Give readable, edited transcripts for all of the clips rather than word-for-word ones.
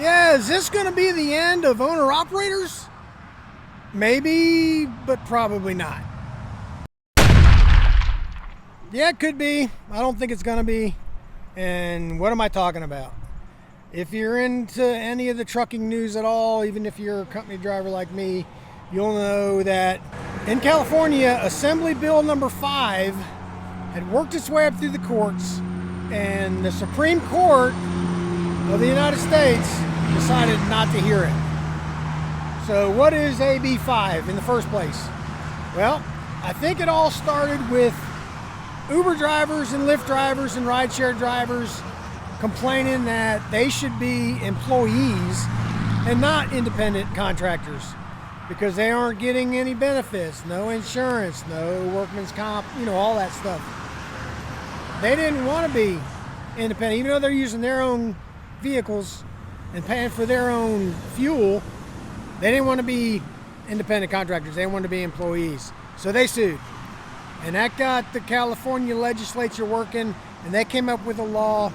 Yeah, is this going to be the end of owner-operators? Maybe, but probably not. Yeah, it could be. I don't think it's going to be. And what am I talking about? If you're into any of the trucking news at all, even if you're a company driver like me, you'll know that in California, Assembly Bill number 5 had worked its way up through the courts, and the Supreme Court of the United States decided not to hear it. So what is AB 5 in the first place? Well, I think it all started with Uber drivers and Lyft drivers and rideshare drivers complaining that they should be employees and not independent contractors because they aren't getting any benefits, no insurance, no workman's comp, all that stuff. They didn't want to be independent, even though they're using their own vehicles and paying for their own fuel. They didn't want to be independent contractors. They wanted to be employees. So they sued. And that got the California legislature working, and they came up with a law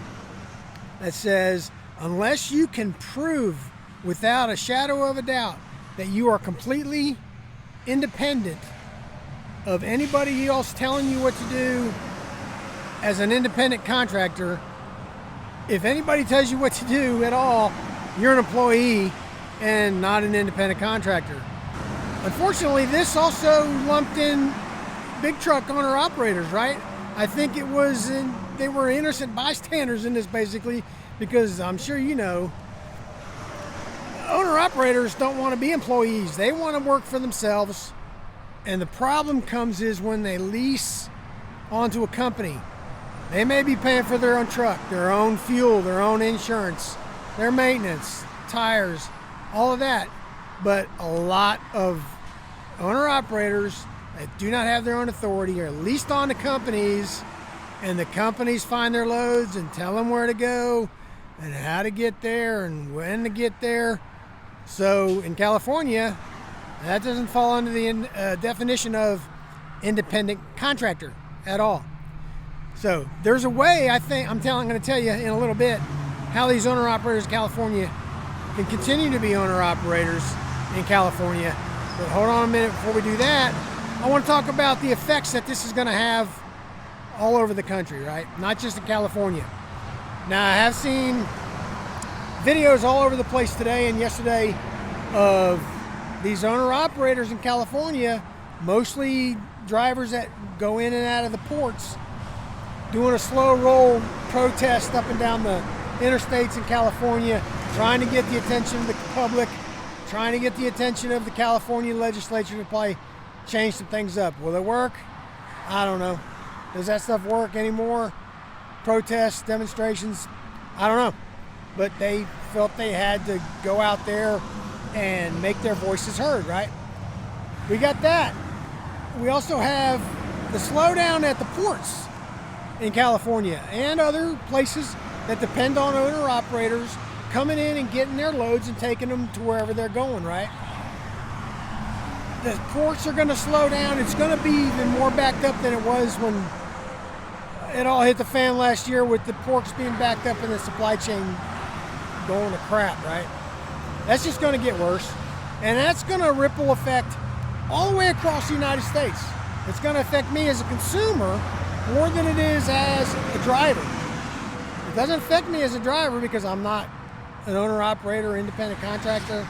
that says unless you can prove without a shadow of a doubt that you are completely independent of anybody else telling you what to do as an independent contractor, if anybody tells you what to do at all, you're an employee and not an independent contractor. Unfortunately, this also lumped in big truck owner operators, right? I think they were innocent bystanders in this, basically, because I'm sure owner operators don't want to be employees. They want to work for themselves. And the problem comes is when they lease onto a company. They may be paying for their own truck, their own fuel, their own insurance, their maintenance, tires, all of that. But a lot of owner operators that do not have their own authority are leased on to companies, and the companies find their loads and tell them where to go and how to get there and when to get there. So in California, that doesn't fall under the definition of independent contractor at all. So there's a way, I'm going to tell you in a little bit how these owner operators in California can continue to be owner operators in California. But hold on a minute before we do that. I want to talk about the effects that this is going to have all over the country, right? Not just in California. Now, I have seen videos all over the place today and yesterday of these owner operators in California, mostly drivers that go in and out of the ports, doing a slow roll protest up and down the interstates in California, trying to get the attention of the public, trying to get the attention of the California legislature to probably change some things up. Will it work? I don't know. Does that stuff work anymore? Protests, demonstrations? I don't know. But they felt they had to go out there and make their voices heard, right? We got that. We also have the slowdown at the ports in California and other places that depend on owner operators coming in and getting their loads and taking them to wherever they're going, right? The ports are going to slow down. It's going to be even more backed up than it was when it all hit the fan last year, with the ports being backed up and the supply chain going to crap, right? That's just going to get worse. And that's going to ripple effect all the way across the United States. It's going to affect me as a consumer more than it is as a driver. It doesn't affect me as a driver because I'm not an owner operator, independent contractor.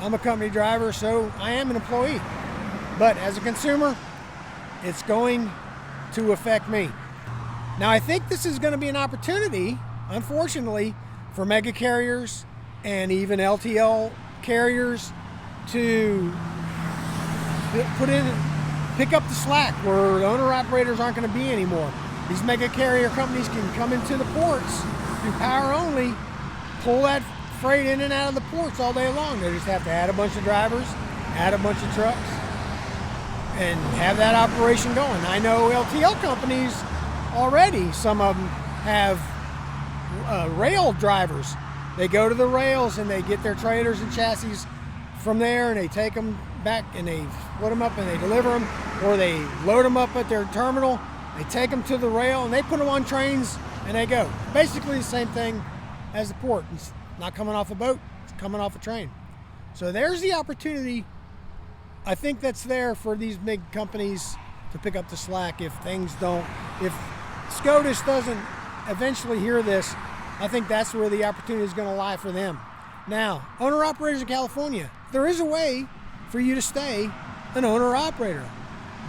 I'm a company driver, so I am an employee. But as a consumer, it's going to affect me. Now, I think this is going to be an opportunity, unfortunately, for mega carriers and even LTL carriers to pick up the slack where the owner operators aren't going to be anymore. These mega carrier companies can come into the ports through power only, pull that freight in and out of the ports all day long. They just have to add a bunch of drivers, add a bunch of trucks, and have that operation going. I know LTL companies already, some of them have rail drivers. They go to the rails and they get their trailers and chassis from there, and they take them back and they split them up and they deliver them, or they load them up at their terminal, they take them to the rail and they put them on trains and they go. Basically the same thing as the port. not coming off a boat, it's coming off a train. So there's the opportunity. I think that's there for these big companies to pick up the slack if SCOTUS doesn't eventually hear this. I think that's where the opportunity is going to lie for them. Now, owner-operators in California, there is a way for you to stay an owner-operator.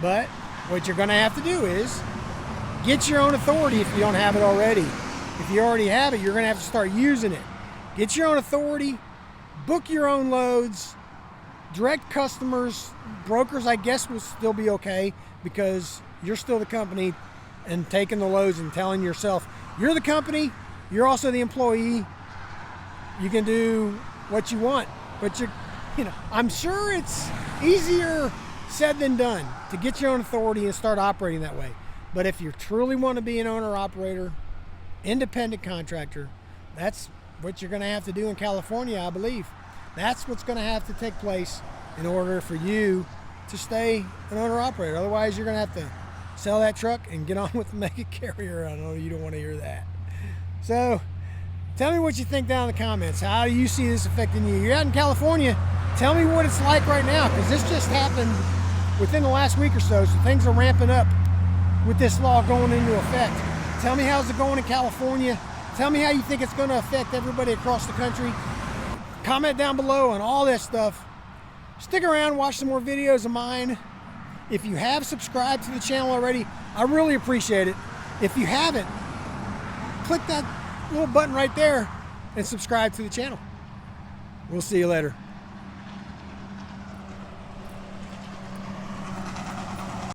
But what you're going to have to do is get your own authority if you don't have it already. If you already have it, you're going to have to start using it. Get your own authority, book your own loads, direct customers, brokers I guess will still be okay because you're still the company and taking the loads and telling yourself, you're the company, you're also the employee, you can do what you want. But I'm sure it's easier said than done to get your own authority and start operating that way. But if you truly want to be an owner-operator, independent contractor, that's what you're going to have to do in California, I believe. That's what's going to have to take place in order for you to stay an owner-operator. Otherwise, you're going to have to sell that truck and get on with the mega carrier. I know you don't want to hear that. So tell me what you think down in the comments. How do you see this affecting you? You're out in California. Tell me what it's like right now, because this just happened within the last week or so things are ramping up with this law going into effect. Tell me how's it going in California. Tell me how you think it's going to affect everybody across the country. Comment down below on all this stuff. Stick around, watch some more videos of mine. If you have subscribed to the channel already, I really appreciate it. If you haven't, click that little button right there and subscribe to the channel. We'll see you later.